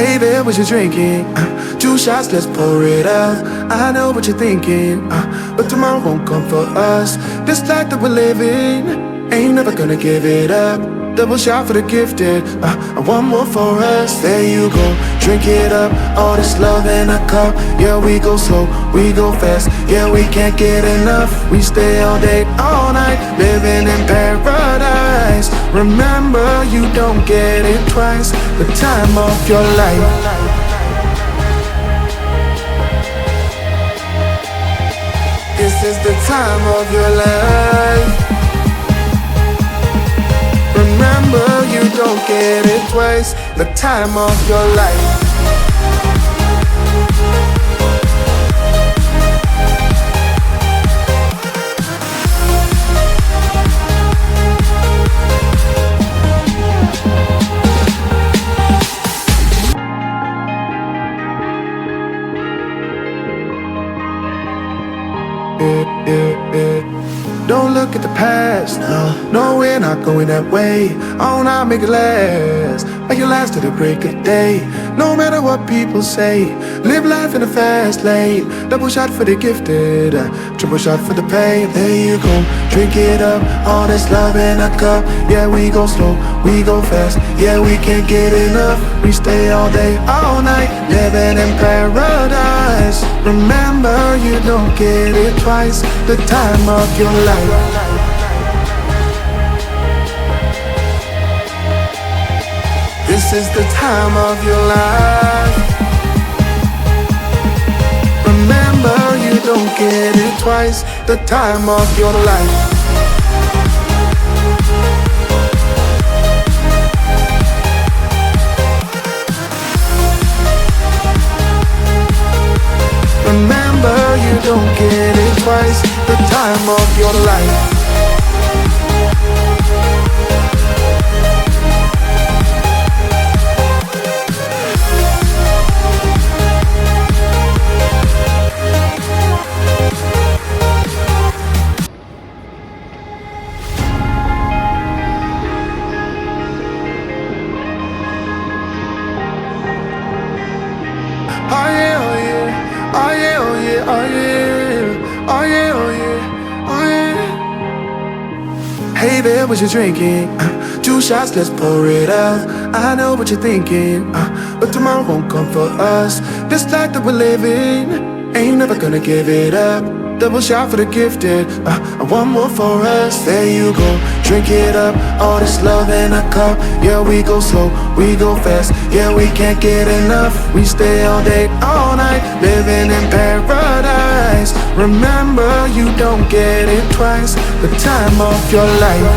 Hey there, what you drinking? 2 shots, let's pour it out. I know what you're thinking, but tomorrow won't come for us. This life that we're living, ain't never gonna give it up. Double shot for the gifted, and one more for us. There you go, drink it up. All this love in a cup. Yeah, we go slow, we go fast. Yeah, we can't get enough. We stay all day, all night, living in paradise. Remember, you don't get it twice. The time of your life. This is the time of your life. Remember, you don't get it twice. The time of your life. Don't look at the past, no, we're not going that way. Oh, now make it last, make it last to the break of day. No matter what people say, live life in the fast lane. Double shot for the gifted, triple shot for the pain. There you go, drink it up, all this love in a cup. Yeah, we go slow, we go fast. Yeah, we can't get enough. We stay all day, all night, living in paradise. Remember, you don't get it twice. The time of your life. This is the time of your life. Remember, you don't get it twice. The time of your life. Remember, you don't get it twice. The time of your life. Hey there, what you drinking? 2 shots, let's pour it out. I know what you're thinking, but tomorrow won't come for us. This life that we're living, ain't never gonna give it up. Double shot for the gifted, and one more for us. There you go, drink it up. All this love in a cup. Yeah, we go slow, we go fast. Yeah, we can't get enough. We stay all day, all night, living in paradise. Remember, you don't get it twice. The time of your life.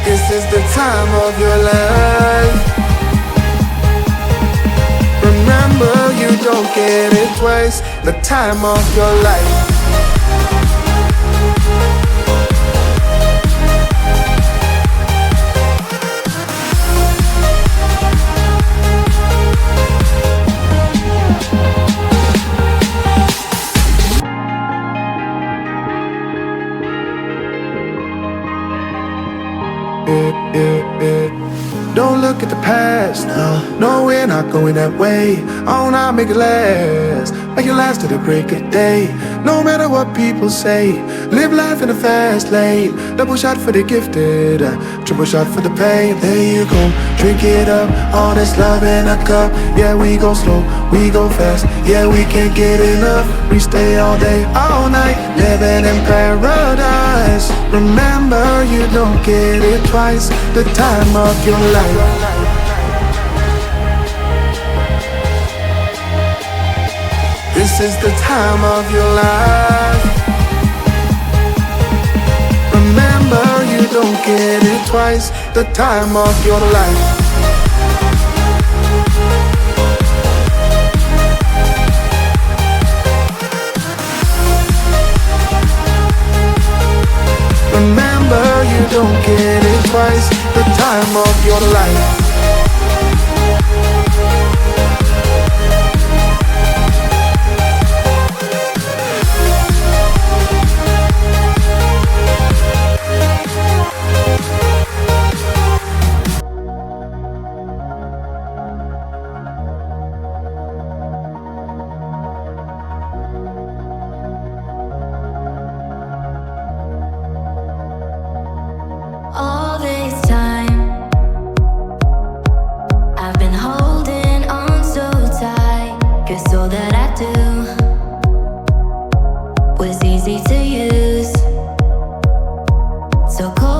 This is the time of your life. Remember, you don't get it twice. The time of your life. Don't look at the past, no, we're not going that way. Oh, now make it last, make it last to the break of day. No matter what people say, live life in the fast lane. Double shot for the gifted, triple shot for the pain. There you go, drink it up, all this love in a cup. Yeah, we go slow, we go fast. Yeah, we can't get enough. We stay all day, all night, living in paradise. Remember, you don't get it twice. The time of your life. This is the time of your life. Remember, you don't get it twice. The time of your life. Remember, you don't get it twice. The time of your life. so cold.